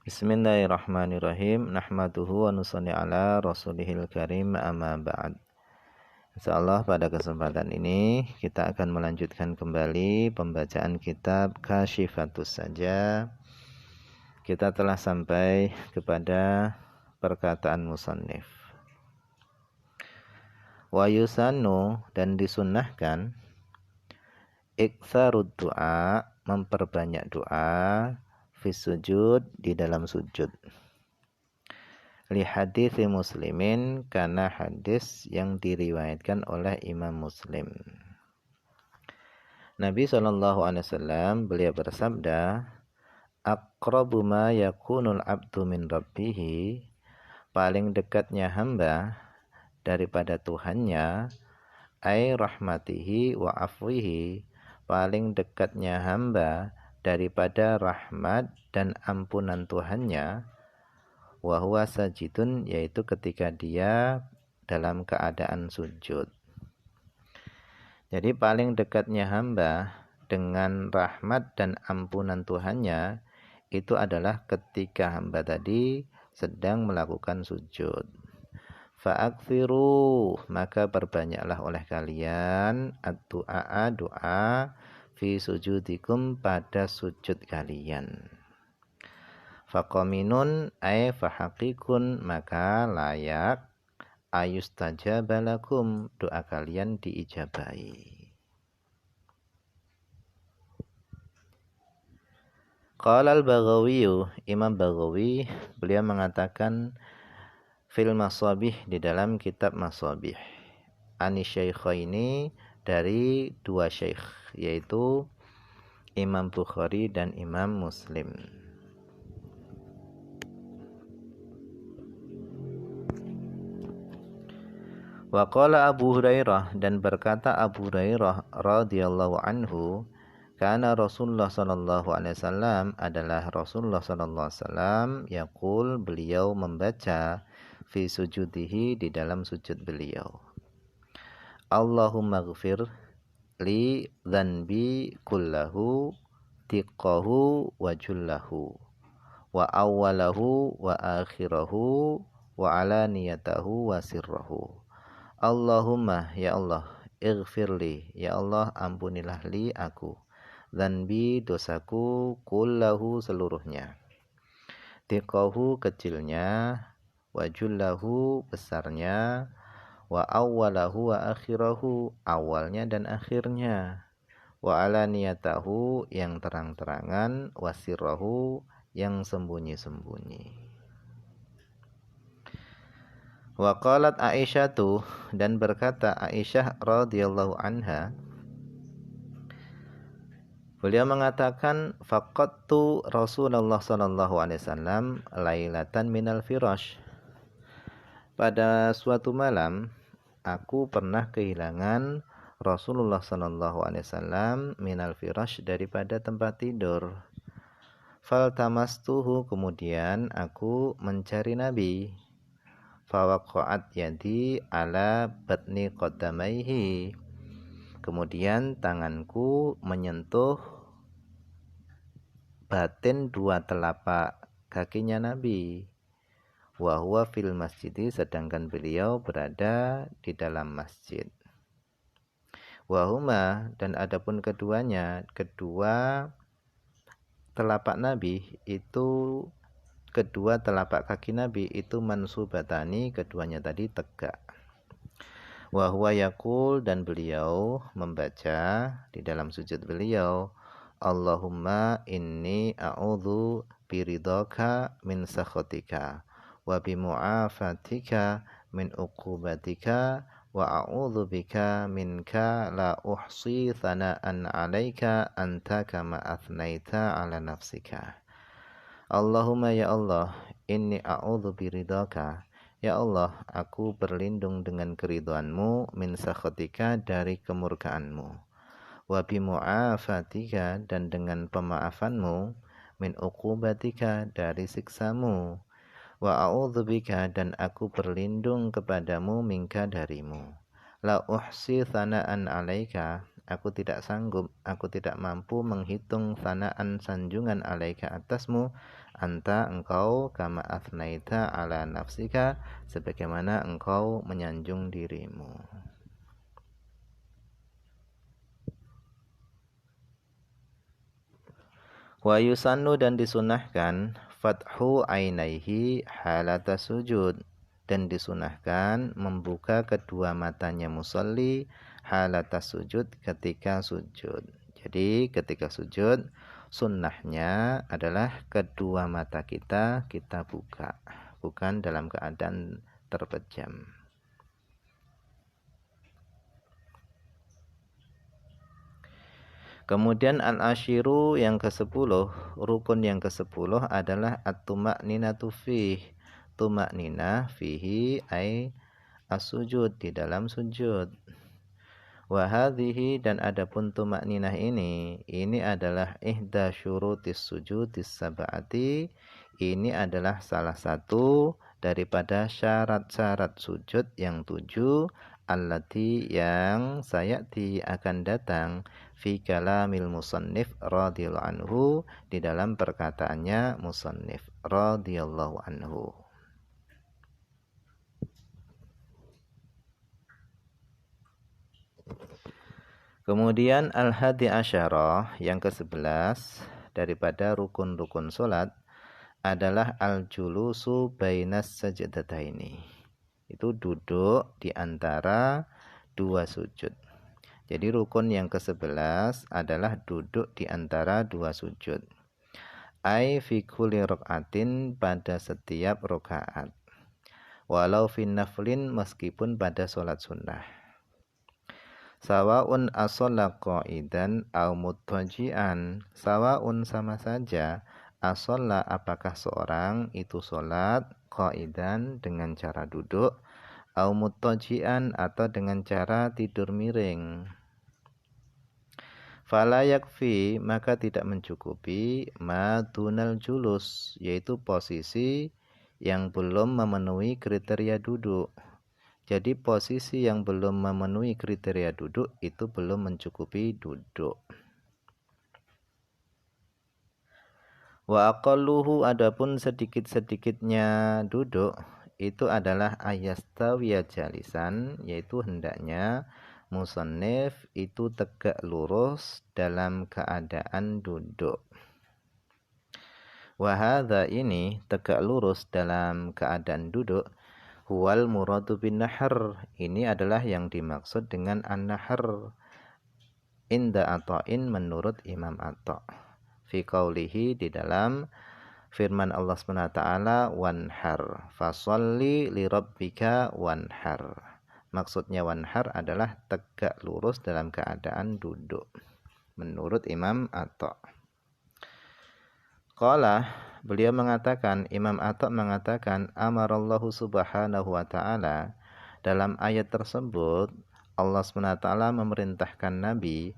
Bismillahirrahmanirrahim. Nahmaduhu wa nusalli ala rasulihil karim, amma ba'd. Insyaallah pada kesempatan ini kita akan melanjutkan kembali pembacaan kitab Kasyifatus Saja. Kita telah sampai kepada perkataan musannif. Wa yusannu, dan disunnahkan, iktsarud du'a, memperbanyak doa, fi sujud, di dalam sujud. Li hadits Muslimin, karena hadis yang diriwayatkan oleh Imam Muslim. Nabi SAW beliau bersabda, aqrabu ma yakunul abdu min rabbih, paling dekatnya hamba daripada Tuhannya, ai rahmatihi wa afwihi, paling dekatnya hamba daripada rahmat dan ampunan Tuhannya, wa huwa sajidun, yaitu ketika dia dalam keadaan sujud. Jadi paling dekatnya hamba dengan rahmat dan ampunan Tuhannya itu adalah ketika hamba tadi sedang melakukan sujud. Fa'aktsiru, maka perbanyaklah oleh kalian ad-du'a, doa, fi sujudikum, pada sujud kalian. Faqaminun ay fahaqiqun, maka layak ayustajaba lakum, doa kalian diijabahi. Qala al-Baghawi, Imam Baghawi beliau mengatakan fil masabih, di dalam kitab masabih, ani syaikhaini, dari dua syekh, yaitu Imam Bukhari dan Imam Muslim. Wa qala Abu Hurairah, dan berkata Abu Hurairah radhiyallahu anhu, kana Rasulullah sallallahu alaihi wasallam, adalah Rasulullah sallallahu alaihi wasallam, yaqul, beliau membaca, fi sujudihi, di dalam sujud beliau, Allahumma ghfir li dzanbi kullahu, tiqahu wa jullahu, wa awwalahu wa akhirahu, wa alaniyatahu wa sirrahu. Allahumma, ya Allah, ighfirli, ya Allah, ampunilah li, aku, dzanbi, dosaku, kullahu, seluruhnya, tiqahu, kecilnya, wa jullahu, besarnya, wa awwalahu wa akhirahu, awalnya dan akhirnya, wa alaniyatahu, yang terang-terangan, wa sirrahu, yang sembunyi-sembunyi. Wa qalat Aisyatu, dan berkata Aisyah radhiyallahu anha, beliau mengatakan, faqattu Rasulullah sallallahu alaihi wasallam lailatan minal firash, pada suatu malam aku pernah kehilangan Rasulullah sallallahu alaihi wasallam minal firash, daripada tempat tidur. Faltamastuhu, kemudian aku mencari Nabi. Fawaqa'at yadi ala batni qaddamaihi, kemudian tanganku menyentuh batin dua telapak kakinya Nabi. Wa huwa fil masjidi, sedangkan beliau berada di dalam masjid. Wa huma, dan adapun keduanya, kedua telapak Nabi itu, kedua telapak kaki Nabi itu mansubatani, keduanya tadi tegak. Wa huwa yaqul, dan beliau membaca di dalam sujud beliau, Allahumma inni a'udzu biridhaka min sakhatika wa bimu'afatika min uqubatika wa a'udzu bika minka la uhsi thana'an 'alaika anta kama athnaita 'ala nafsika. Allahumma, ya Allah, inni a'udzu biridhaka, ya Allah, aku berlindung dengan keridhaanmu, min sakhatika, dari kemurkaanmu, wa bimu'afatika, dan dengan pemaafanmu, min uqubatika, dari siksamu, wa a'udzubika, dan aku berlindung kepadamu, minka, darimu, la uhsi thana'an 'alaika, aku tidak sanggup, aku tidak mampu menghitung sanaan sanjungan alaika atasmu, anta engkau kama athnaita ala nafsika, sebagaimana engkau menyanjung dirimu. Wa yusannu dan disunahkan fathu ainaihi halata sujud, dan disunahkan membuka kedua matanya musalli halata sujud ketika sujud. Jadi ketika sujud sunnahnya adalah kedua mata kita buka, bukan dalam keadaan terpejam. Kemudian al-ashiru yang ke-10, rukun yang ke-10 adalah at-tuma'ninatu fih. Tuma'ninah fihi ay as-sujud, di dalam sujud. Wa hadhihi, dan adapun tuma'ninah ini adalah ihda syurutis sujudis sab'ati. Ini adalah salah satu daripada syarat-syarat sujud yang 7, allati yang sayati akan datang fi kalamil musannif radhiyallahu anhu, di dalam perkataannya musannif radhiyallahu anhu. Kemudian al-hadi asyarah yang ke-11 daripada rukun-rukun salat adalah al-julusu bainas sajdataini. Itu duduk di antara dua sujud. Jadi rukun yang ke-11 adalah duduk di antara dua sujud. Ai fi kulli rakaatin, pada setiap rakaat. Walau fi naflin, meskipun pada salat sunnah. Sawaun ashalla qa'idan aw muttaji'an. Sawaun, sama saja, ashalla apakah seorang itu salat qa'idan dengan cara duduk, aw muttaji'an atau dengan cara tidur miring. Fala yakfi, maka tidak mencukupi ma dunal julus, yaitu posisi yang belum memenuhi kriteria duduk. Jadi posisi yang belum memenuhi kriteria duduk itu belum mencukupi duduk. Wa aqalluhu, adapun sedikit-sedikitnya duduk itu adalah ayastawiya jalisan, yaitu hendaknya musannif itu tegak lurus dalam keadaan duduk. Wa hadza, ini tegak lurus dalam keadaan duduk, huwal muradu bin nahr, ini adalah yang dimaksud dengan an-nahr inda Atha'in, menurut Imam Atha', fi qaulihi, di dalam firman Allah SWT, wanhar fasalli li rabbika wanhar. Maksudnya wanhar adalah tegak lurus dalam keadaan duduk, menurut Imam Atha'. Qala, beliau mengatakan, Imam Atha' mengatakan, amarallahu subhanahu wa ta'ala, dalam ayat tersebut Allah SWT memerintahkan Nabi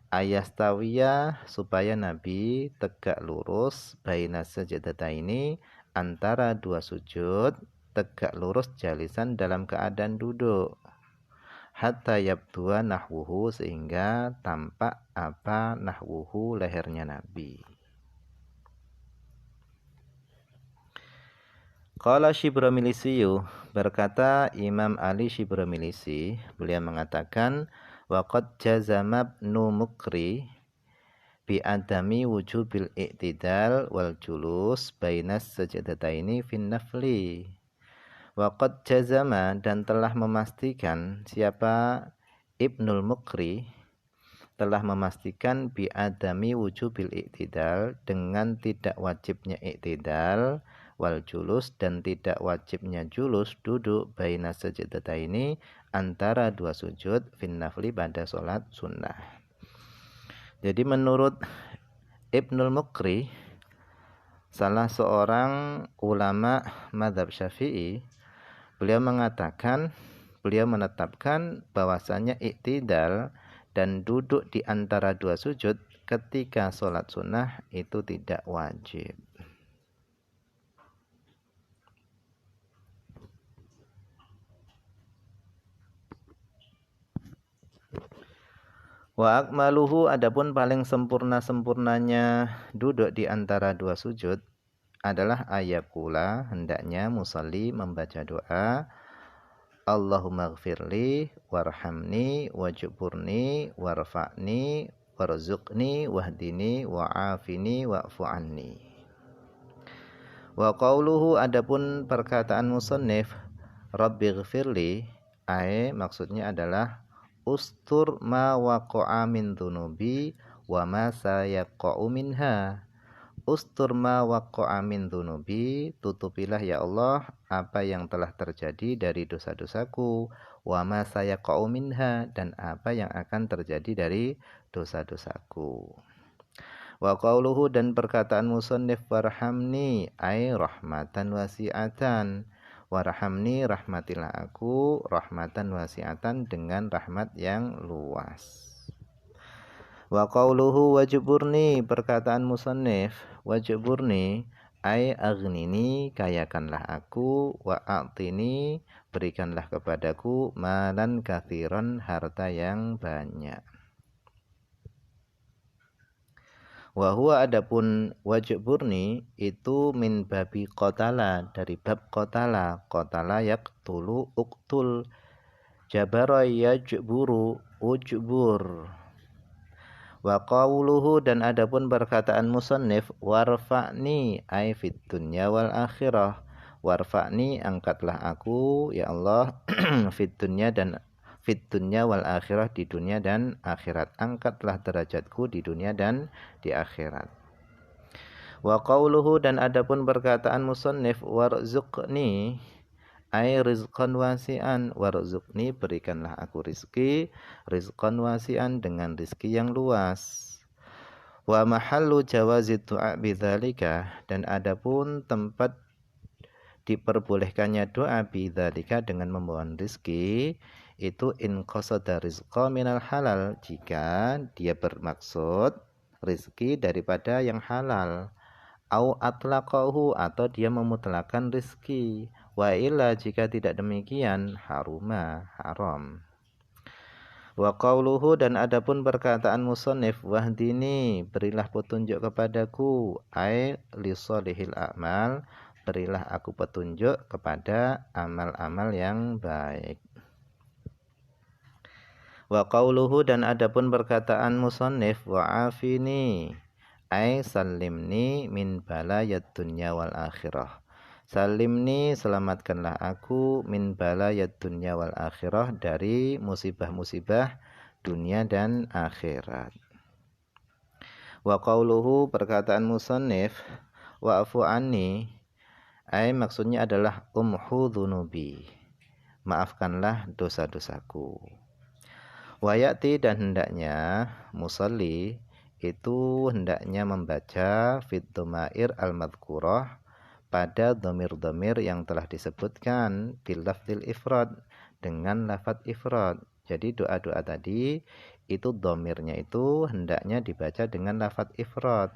ayastawiya, supaya Nabi tegak lurus baina sajdataini, antara dua sujud, tegak lurus jalisan dalam keadaan duduk, hatta yabdua nahwuhu, sehingga tampak apa nahwuhu, lehernya Nabi. Qala Shibramilisiyu, berkata Imam Ali Shibramilisi, beliau mengatakan, waqad jazama Ibnu Mukri bi adami wujubil i'tidal wal julus bainas sajdataini fin nafli. Waqad jazama, dan telah memastikan, siapa Ibnul Mukri telah memastikan bi adami wujubil i'tidal, dengan tidak wajibnya i'tidal, wal julus, dan tidak wajibnya julus, duduk, baina sajdataini, antara dua sujud, fin nafli, pada sholat sunnah. Jadi menurut Ibnul Mukri, salah seorang ulama mazhab Syafi'i, beliau menetapkan bahwasanya i'tidal dan duduk di antara dua sujud ketika sholat sunnah itu tidak wajib. Wa akmaluhu adapun paling sempurna-sempurnanya duduk di antara dua sujud adalah ayakula hendaknya musalli membaca doa Allahumma gfirli warhamni wajburni warfa'ni warzuqni wahdini wa'afini wa'fu anni. Wa qauluhu adapun perkataan musannif Rabbi gfirli maksudnya adalah ustur ma waqa'a min dhunubi wa ma sayaqqa'u minha. Ustur ma waqa'a min dhunubi, tutupilah ya Allah apa yang telah terjadi dari dosa-dosaku, wa ma sayaqqa'u minha, dan apa yang akan terjadi dari dosa-dosaku. Wa qauluhu dan perkataan musannif warhamni ay rahmatan wasi'atan. Warhamni rahmatilah aku rahmatan wasi'atan dengan rahmat yang luas. Wa qauluhu wajburni perkataan musannif wajburni ay aghnini kayakanlah aku wa a'tini berikanlah kepadaku malan katsiran harta yang banyak. Wa huwa adapun wajburni itu min babi qatala dari bab qatala yaqtulu uqtul jabara yajburu ujbur. Wa qawluhu dan adapun perkataan musannif warfa'ni ay fid dunya wal akhirah. Warfa'ni angkatlah aku ya Allah fid dunya wal akhirah di dunia dan akhirat. Angkatlah derajatku di dunia dan di akhirat. Wa qawluhu dan adapun perkataan musannif warzuqni ay rizqan wasi'an warzuqni berikanlah aku rizki rizqan wasi'an dengan rizki yang luas. Wa mahallu jawazi du'a bidzalika dan adapun tempat diperbolehkannya doa bidzalika dengan memohon rizki itu in qasada rizqa minal halal jika dia bermaksud rizki daripada yang halal au atlaqahu atau dia memutlakan rizki wa illa jika tidak demikian haruma haram. Wa qauluhu dan adapun perkataan musannif wahdini berilah petunjuk kepadaku ai li sholihil a'mal berilah aku petunjuk kepada amal-amal yang baik. Wa qauluhu dan adapun perkataan musannif wa'afini ai salimni min balayad dunya wal akhirah. Salimni selamatkanlah aku min balayad dunya wal akhirah dari musibah-musibah dunia dan akhirat. Wa qauluhu perkataan musannif wa'fu anni ai maksudnya adalah umhu dhunubi maafkanlah dosa-dosaku. Wa ya'ti dan hendaknya musalli itu hendaknya membaca fit dhumair al-madhkurah pada dhamir-dhamir yang telah disebutkan bil lafzil ifrad dengan lafaz ifrad. Jadi doa-doa tadi itu dhamirnya itu hendaknya dibaca dengan lafaz ifrad.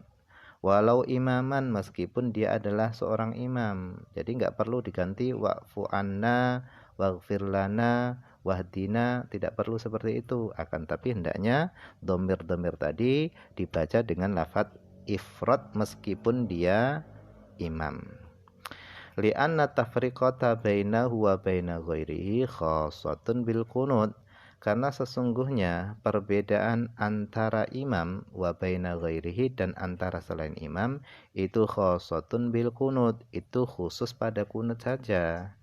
Walau imaman meskipun dia adalah seorang imam. Jadi enggak perlu diganti wa'fu anna waghfir lana wahdina, tidak perlu seperti itu. Akan tapi hendaknya dhamir-dhamir tadi dibaca dengan lafaz ifrad meskipun dia imam. Li'anna tafriqata bainahu wa baina ghairihi khassatun bil qunut karena sesungguhnya perbedaan antara imam wa baina ghairihi dan antara selain imam itu khassatun bil qunut itu khusus pada qunut saja.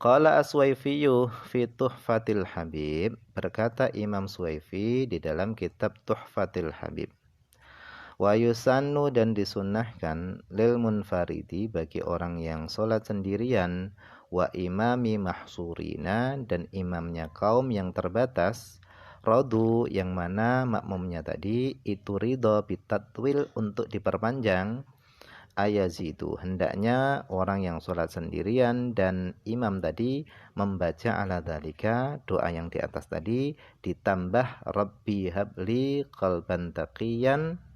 Qala As-Suwaifiyu fi Tuhfatil Habib berkata Imam Suwaifi di dalam kitab Tuhfatil Habib wa yusannu dan disunnahkan lil munfaridi bagi orang yang sholat sendirian wa imami mahsurina dan imamnya kaum yang terbatas radu yang mana makmumnya tadi itu ridho bitatwil untuk diperpanjang ayazidu hendaknya orang yang sholat sendirian dan imam tadi membaca ala dzalika doa yang di atas tadi ditambah Rabbi habli qalban taqiyan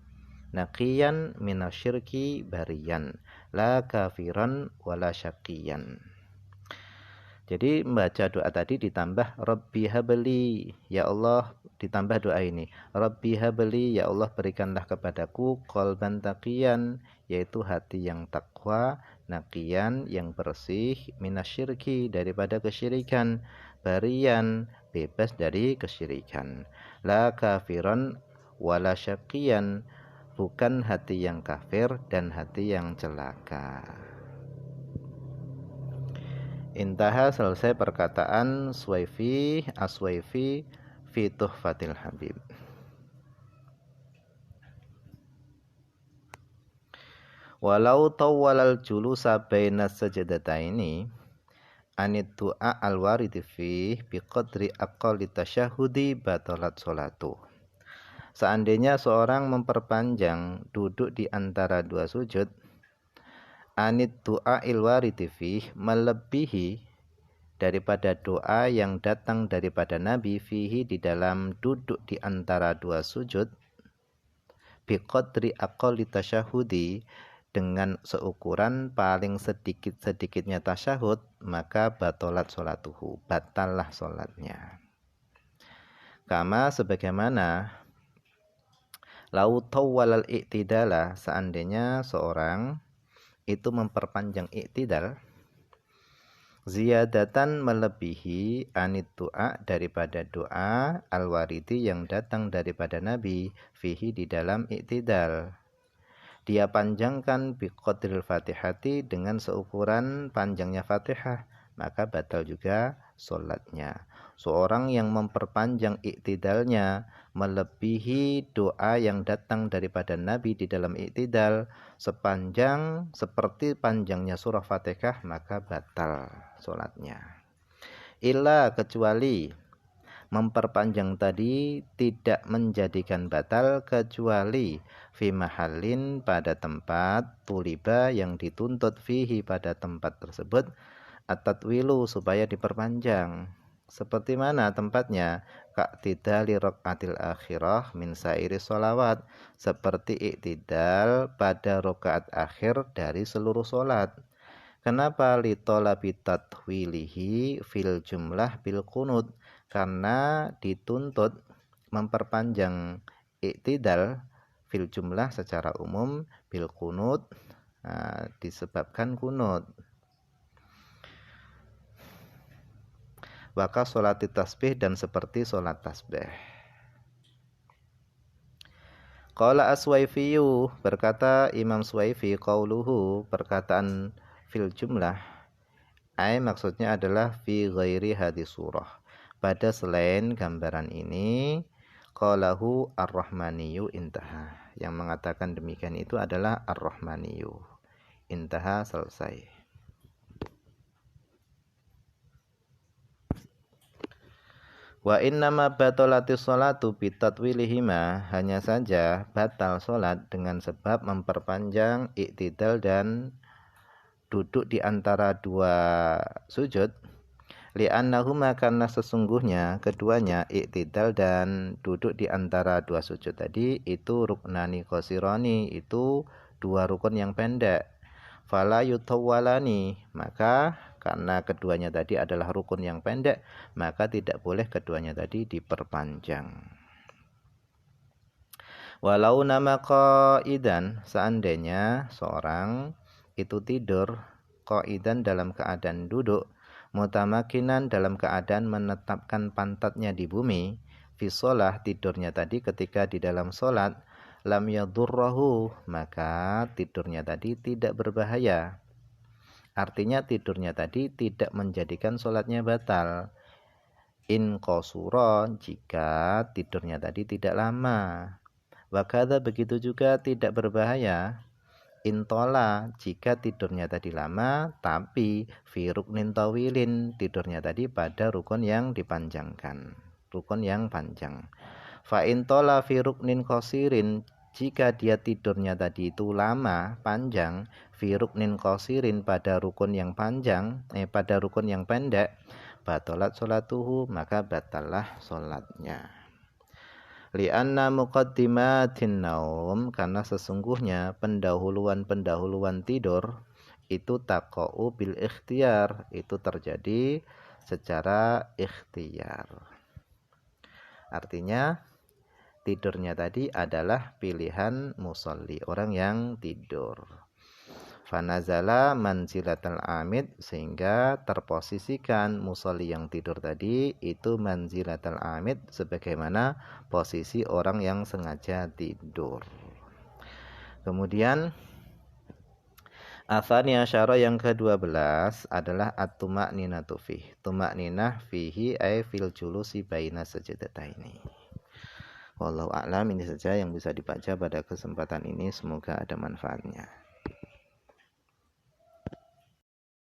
naqiyan minasyirki bariyan la kafiran wala syaqiyan. Jadi membaca doa tadi ditambah Rabbi habli, ya Allah, ditambah doa ini. Rabbi habli, ya Allah berikanlah kepadaku qalban taqiyan, yaitu hati yang takwa, naqiyan yang bersih, minasyirki daripada kesyirikan, barian bebas dari kesyirikan. La kafiran wala syaqiyan, bukan hati yang kafir dan hati yang celaka. Intaha, selesai perkataan Suwaifi Aswaifi fi Tuhfatil Habib. Walau tawwalal julusa baina sajadataini anid du'a al-waridi fi biqadri aqalli tasyahudi batalat sholatu. Seandainya seorang memperpanjang duduk di antara dua sujud, anid du'a il-waridi fi, melebihi daripada doa yang datang daripada Nabi fihi di dalam duduk di antara dua sujud, biqadri aqalli tasyahudi, dengan seukuran paling sedikit-sedikitnya tasyahud, maka batolat sholatuhu, batallah sholatnya. Kama sebagaimana lau tawwalal i'tidala, seandainya seorang itu memperpanjang i'tidal, ziyadatan melebihi anid doa daripada doa al-waridi yang datang daripada Nabi fihi di dalam i'tidal. Dia panjangkan biqadril fatihati, dengan seukuran panjangnya fatihah, maka batal juga sholatnya. Seorang yang memperpanjang i'tidalnya melebihi doa yang datang daripada Nabi di dalam i'tidal sepanjang seperti panjangnya surah Fatihah, maka batal sholatnya. Illa, kecuali memperpanjang tadi tidak menjadikan batal, kecuali fi mahallin, pada tempat, tuliba yang dituntut fihi pada tempat tersebut, at-tatwilu supaya diperpanjang. Seperti mana tempatnya? Ka'tidali raqatil akhirah min sairi sholawat, seperti i'tidal pada rakaat akhir dari seluruh sholat. Kenapa? Litolabi tatwilihi fil jumlah bil qunut, karena dituntut memperpanjang i'tidal fil jumlah secara umum bil qunut, disebabkan kunut. Waka sholati tasbih, dan seperti sholat tasbih. Qala Aswaifiyu, berkata Imam Suwaifi, qauluhu, perkataan fil jumlah, ay maksudnya adalah fi ghairi hadis surah, pada selain gambaran ini. Qalahu ar-Rahmaniyu, intaha, yang mengatakan demikian itu adalah ar-Rahmaniyu, intaha, selesai. Wa innama batolatis sholatu bitatwilihima, hanya saja batal sholat dengan sebab memperpanjang i'tidal dan duduk di antara dua sujud. Li'annahuma, karena sesungguhnya keduanya, i'tidal dan duduk di antara dua sujud tadi, itu ruknani qasirani, itu dua rukun yang pendek. Fala yutawwalani, maka karena keduanya tadi adalah rukun yang pendek, maka tidak boleh keduanya tadi diperpanjang. Walau nama qaidan, seandainya seorang itu tidur qaidan dalam keadaan duduk, mutamakinan dalam keadaan menetapkan pantatnya di bumi, fi sholah, tidurnya tadi ketika di dalam sholat, lam yadurrahu, maka tidurnya tadi tidak berbahaya. Artinya tidurnya tadi tidak menjadikan sholatnya batal. In qasura, jika tidurnya tadi tidak lama. Wakadha, begitu juga tidak berbahaya intola, jika tidurnya tadi lama, tapi fi ruknin tawilin, tidurnya tadi pada rukun yang dipanjangkan, rukun yang panjang. Fa intola fi ruknin qasirin, jika dia tidurnya tadi itu lama, panjang, fi ruknin qasirin, pada rukun yang panjang, pada rukun yang pendek, batalat sholatuhu, maka batallah sholatnya. Lianna muqaddimatin naum, karena sesungguhnya pendahuluan-pendahuluan tidur itu taqa'u bil ikhtiyar, itu terjadi secara ikhtiar. Artinya tidurnya tadi adalah pilihan musolli, orang yang tidur. Fanazala manzilatal amid, sehingga terposisikan musolli yang tidur tadi itu manzilatal amid sebagaimana posisi orang yang sengaja tidur. Kemudian Athani asyara yang ke-12 adalah at-tuma'ninatu fihi. Tuma'ninah fihi ay fil julusi baina sajdataini. Wallahu a'lam, ini saja yang bisa dibaca pada kesempatan ini, semoga ada manfaatnya.